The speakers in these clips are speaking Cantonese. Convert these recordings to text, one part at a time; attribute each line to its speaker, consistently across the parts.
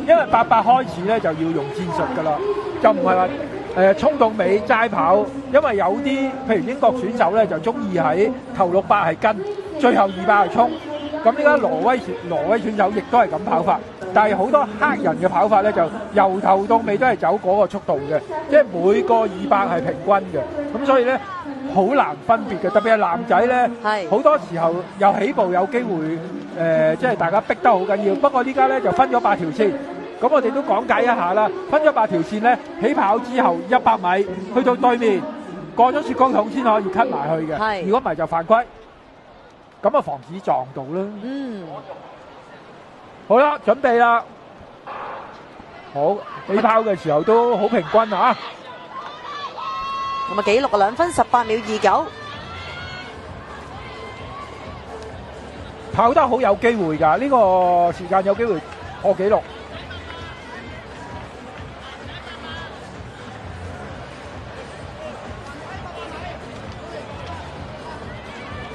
Speaker 1: 因為88開始咧就要用戰術㗎啦，就唔係話衝到尾齋跑，因為有啲譬如英國選手咧就中意喺頭600係跟，最後200係衝。咁呢家挪威選手亦都係咁跑法，但係好多黑人嘅跑法咧就由頭到尾都係走嗰個速度嘅，即係每個200係平均嘅，咁所以咧好難分別嘅，特別係男仔咧，好多時候有起步有機會即係大家逼得好緊要。不過呢家咧就分咗8條線，咁我哋都講解一下啦。分咗8條線咧，起跑之後100米去到對面過咗雪糕筒先可以 cut 埋去嘅，如果唔係就犯規。咁啊，防止撞到啦。好啦，準備啦。好，起跑嘅時候都好平均啊。
Speaker 2: 咁啊，紀錄2分18秒29，
Speaker 1: 跑得好有機會㗎，呢個時間有機會破紀錄。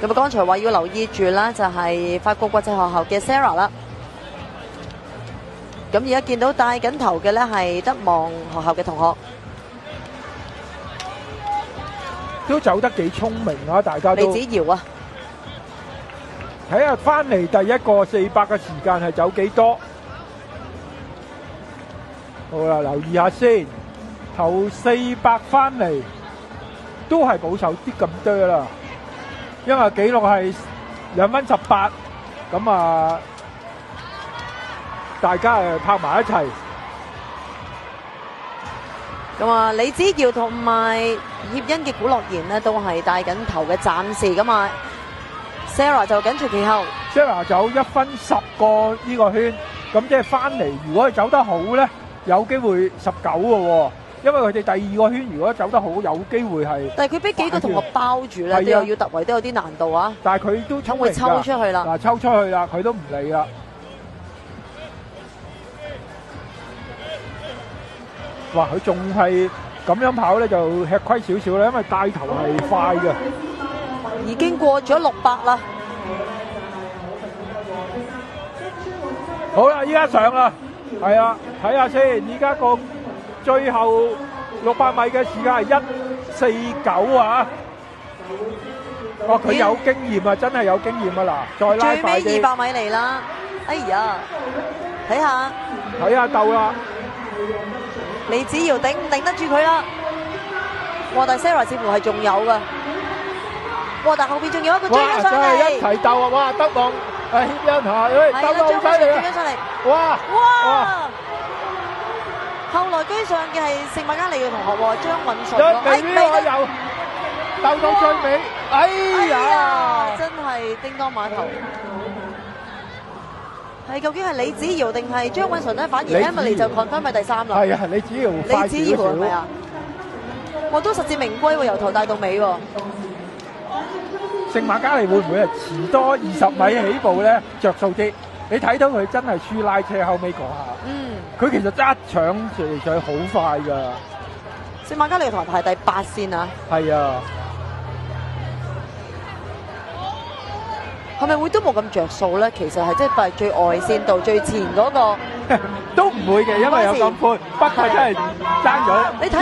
Speaker 2: 咁啊，剛才話要留意住啦，就係法國國際學校嘅 Sarah 啦。咁而家見到帶緊頭嘅咧係德望學校嘅同學，
Speaker 1: 都走得幾聰明啊！大家都。
Speaker 2: 李子瑤啊，
Speaker 1: 睇下翻嚟第一個400嘅時間係走幾多？好啦，留意下先，頭400翻嚟都係保守啲咁多啦。因為紀錄係2分18，咁啊，大家拍埋一齊。
Speaker 2: 咁啊，李子耀同埋葉欣嘅古樂賢呢都係帶緊頭嘅，暫時咁啊 ，Sarah 就緊隨其後。
Speaker 1: Sarah 走1分10個呢個圈，咁即係翻嚟，如果佢走得好咧，有機會19嘅喎。因為佢哋第2個圈如果走得好，有機會係。
Speaker 2: 但係佢俾幾個同學包住咧，又要突圍都有啲難度啊。
Speaker 1: 但係佢都
Speaker 2: 會抽出去啦。
Speaker 1: 嗱，抽出去啦，佢都唔理啦。哇！佢仲係咁樣跑咧，就吃虧少少啦，因為帶頭係快嘅。
Speaker 2: 已經過咗600啦。
Speaker 1: 好啦，依家上啦，係啊，睇下先，依家個。最後600米嘅時間係1:49啊！哇，佢有經驗啊，真係有經驗啊！嗱，再拉快啲。
Speaker 2: 最尾200米嚟啦！哎呀，睇下
Speaker 1: 鬥啦！
Speaker 2: 李子瑤頂唔頂得住佢啦？哇！但 Sarah 似乎係仲有噶。哇！但後邊仲有一個追緊上嚟。
Speaker 1: 哇！真係一齊鬥啊！哇！德望協恩下，鬥得好犀利啊！
Speaker 2: 追緊上嚟。
Speaker 1: 哇！
Speaker 2: 後來居上嘅係聖馬加利嘅同學喎，張允順
Speaker 1: 咯。最尾我又鬥到最尾，哎呀！
Speaker 2: 真係叮當碼頭。係究竟係李子瑤定係張允順咧？反而 Emily 就 confirm 係第3啦。
Speaker 1: 係啊，李子瑤快少少。
Speaker 2: 李子瑤係咪啊？我都實至名歸喎，由頭帶到尾喎。
Speaker 1: 聖馬加利會唔會係遲多20米起步咧？着數啲。你睇到佢真係輸拉車後尾嗰下。佢其實一搶嚟上好快㗎。
Speaker 2: 聖馬加利同埋排第8先啊。
Speaker 1: 係啊。
Speaker 2: 係咪會都冇咁着數咧？其實係即係排最外線度最前嗰個。
Speaker 1: 都唔會嘅，因為有咁寬，不過真係爭咗。你睇。